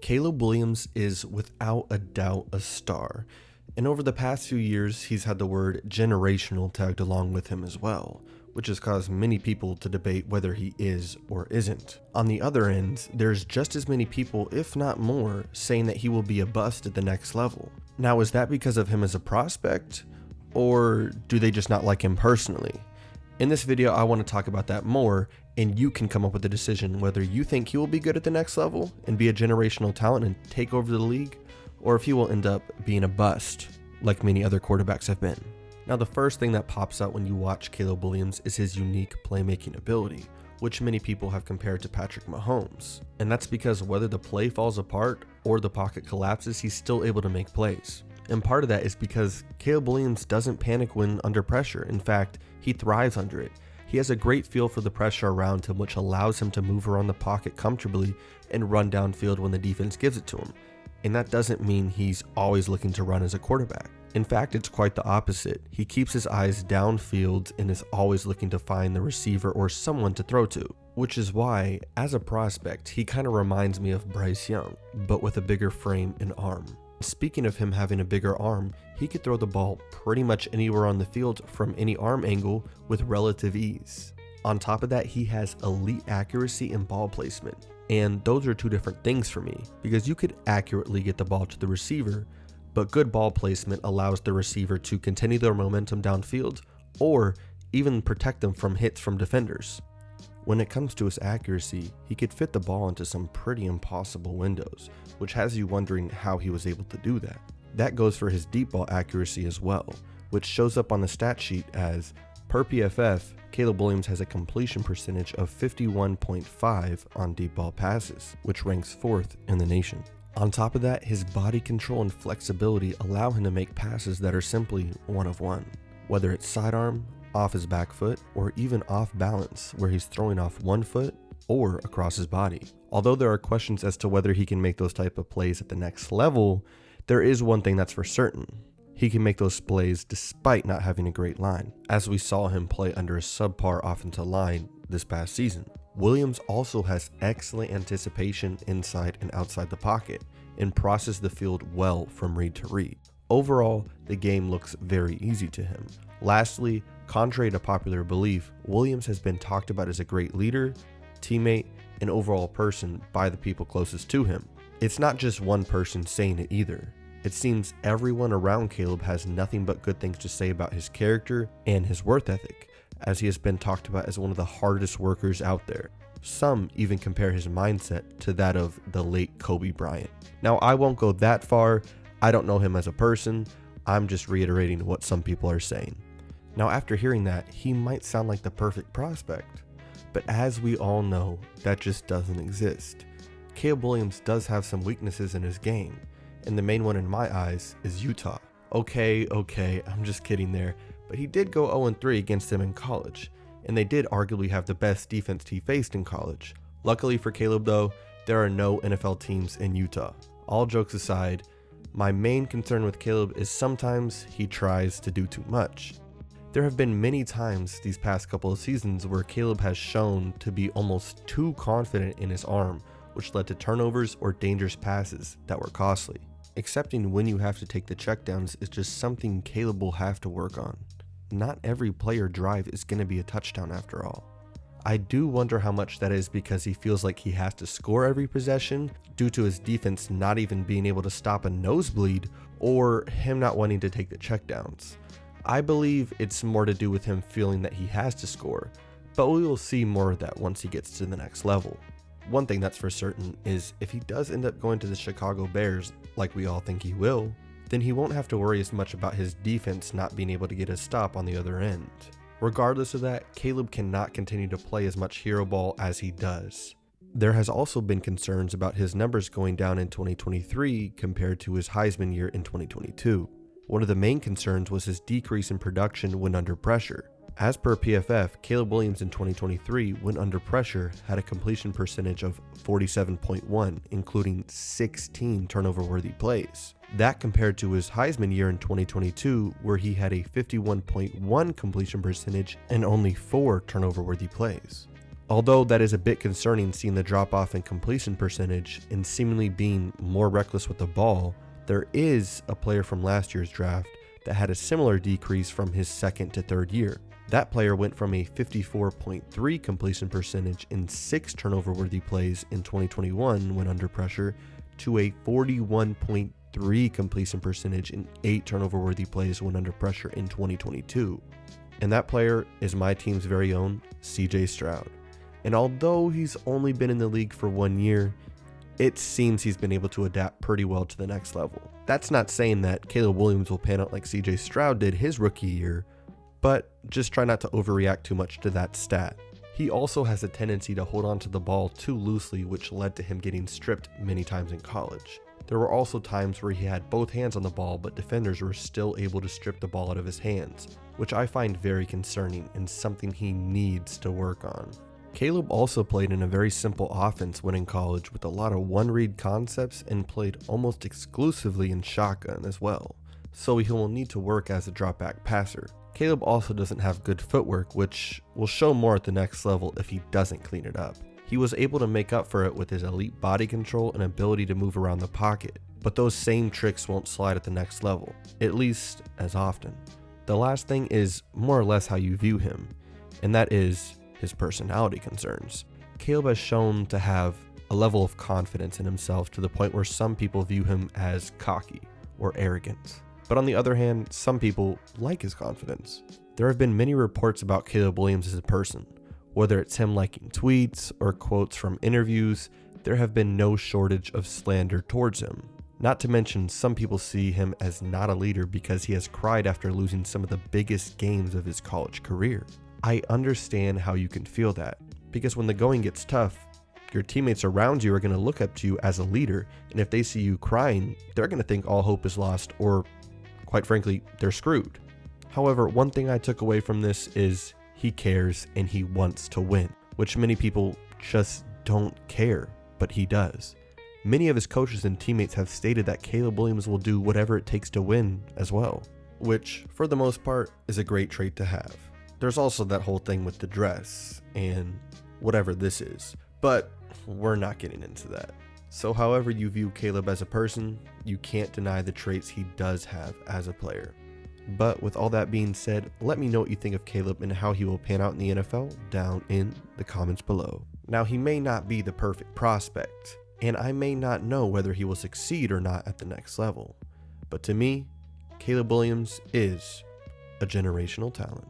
Caleb Williams is without a doubt a star, and over the past few years he's had the word generational tagged along with him as well, which has caused many people to debate whether he is or isn't. On the other end, there's just as many people, if not more, saying that he will be a bust at the next level. Now, is that because of him as a prospect, or do they just not like him personally? In this video, I want to talk about that more, and you can come up with a decision whether you think he will be good at the next level and be a generational talent and take over the league, or if he will end up being a bust, like many other quarterbacks have been. Now, the first thing that pops out when you watch Caleb Williams is his unique playmaking ability, which many people have compared to Patrick Mahomes. And that's because whether the play falls apart or the pocket collapses, he's still able to make plays. And part of that is because Caleb Williams doesn't panic when under pressure. In fact, he thrives under it. He has a great feel for the pressure around him, which allows him to move around the pocket comfortably and run downfield when the defense gives it to him. And that doesn't mean he's always looking to run as a quarterback. In fact, it's quite the opposite. He keeps his eyes downfield and is always looking to find the receiver or someone to throw to, which is why, as a prospect, he kind of reminds me of Bryce Young, but with a bigger frame and arm. Speaking of him having a bigger arm, he could throw the ball pretty much anywhere on the field from any arm angle with relative ease. On top of that, he has elite accuracy and ball placement. And those are two different things for me, because you could accurately get the ball to the receiver, but good ball placement allows the receiver to continue their momentum downfield or even protect them from hits from defenders. When it comes to his accuracy, he could fit the ball into some pretty impossible windows, which has you wondering how he was able to do that. That goes for his deep ball accuracy as well, which shows up on the stat sheet as, per PFF, Caleb Williams has a completion percentage of 51.5 on deep ball passes, which ranks 4th in the nation. On top of that, his body control and flexibility allow him to make passes that are simply one of one, whether it's sidearm, off his back foot, or even off balance where he's throwing off one foot or across his body. Although there are questions as to whether he can make those type of plays at the next level, there is one thing that's for certain. He can make those plays despite not having a great line, as we saw him play under a subpar offensive line this past season. Williams also has excellent anticipation inside and outside the pocket and processes the field well from read to read. Overall, the game looks very easy to him. Lastly, contrary to popular belief, Williams has been talked about as a great leader, teammate, and overall person by the people closest to him. It's not just one person saying it either. It seems everyone around Caleb has nothing but good things to say about his character and his work ethic, as he has been talked about as one of the hardest workers out there. Some even compare his mindset to that of the late Kobe Bryant. Now, I won't go that far. I don't know him as a person. I'm just reiterating what some people are saying. Now, after hearing that, he might sound like the perfect prospect, but as we all know, that just doesn't exist. Caleb Williams does have some weaknesses in his game, and the main one in my eyes is Utah. Okay, I'm just kidding there, but he did go 0-3 against them in college, and they did arguably have the best defense he faced in college. Luckily for Caleb though, there are no NFL teams in Utah. All jokes aside, my main concern with Caleb is sometimes he tries to do too much. There have been many times these past couple of seasons where Caleb has shown to be almost too confident in his arm, which led to turnovers or dangerous passes that were costly. Accepting when you have to take the checkdowns is just something Caleb will have to work on. Not every player drive is going to be a touchdown after all. I do wonder how much that is because he feels like he has to score every possession due to his defense not even being able to stop a nosebleed, or him not wanting to take the checkdowns. I believe it's more to do with him feeling that he has to score, but we will see more of that once he gets to the next level. One thing that's for certain is if he does end up going to the Chicago Bears, like we all think he will, then he won't have to worry as much about his defense not being able to get a stop on the other end. Regardless of that, Caleb cannot continue to play as much hero ball as he does. There has also been concerns about his numbers going down in 2023 compared to his Heisman year in 2022. One of the main concerns was his decrease in production when under pressure. As per PFF, Caleb Williams in 2023, when under pressure, had a completion percentage of 47.1, including 16 turnover-worthy plays. That compared to his Heisman year in 2022, where he had a 51.1 completion percentage and only 4 turnover-worthy plays. Although that is a bit concerning seeing the drop off in completion percentage and seemingly being more reckless with the ball, there is a player from last year's draft that had a similar decrease from his second to third year. That player went from a 54.3 completion percentage in 6 turnover-worthy plays in 2021 when under pressure to a 41.3 completion percentage in 8 turnover-worthy plays when under pressure in 2022. And that player is my team's very own CJ Stroud. And although he's only been in the league for 1 year, it seems he's been able to adapt pretty well to the next level. That's not saying that Caleb Williams will pan out like CJ Stroud did his rookie year, but just try not to overreact too much to that stat. He also has a tendency to hold on to the ball too loosely, which led to him getting stripped many times in college. There were also times where he had both hands on the ball, but defenders were still able to strip the ball out of his hands, which I find very concerning and something he needs to work on. Caleb also played in a very simple offense when in college with a lot of one-read concepts and played almost exclusively in shotgun as well, so he will need to work as a drop-back passer. Caleb also doesn't have good footwork, which will show more at the next level if he doesn't clean it up. He was able to make up for it with his elite body control and ability to move around the pocket, but those same tricks won't slide at the next level, at least as often. The last thing is more or less how you view him, and that is his personality concerns. Caleb has shown to have a level of confidence in himself to the point where some people view him as cocky or arrogant. But on the other hand, some people like his confidence. There have been many reports about Caleb Williams as a person. Whether it's him liking tweets or quotes from interviews, there have been no shortage of slander towards him. Not to mention, some people see him as not a leader because he has cried after losing some of the biggest games of his college career. I understand how you can feel that, because when the going gets tough, your teammates around you are going to look up to you as a leader, and if they see you crying, they're going to think all hope is lost, or quite frankly, they're screwed. However, one thing I took away from this is he cares and he wants to win, which many people just don't care, but he does. Many of his coaches and teammates have stated that Caleb Williams will do whatever it takes to win as well, which for the most part is a great trait to have. There's also that whole thing with the dress and whatever this is, but we're not getting into that. So however you view Caleb as a person, you can't deny the traits he does have as a player. But with all that being said, let me know what you think of Caleb and how he will pan out in the NFL down in the comments below. Now, he may not be the perfect prospect, and I may not know whether he will succeed or not at the next level, but to me, Caleb Williams is a generational talent.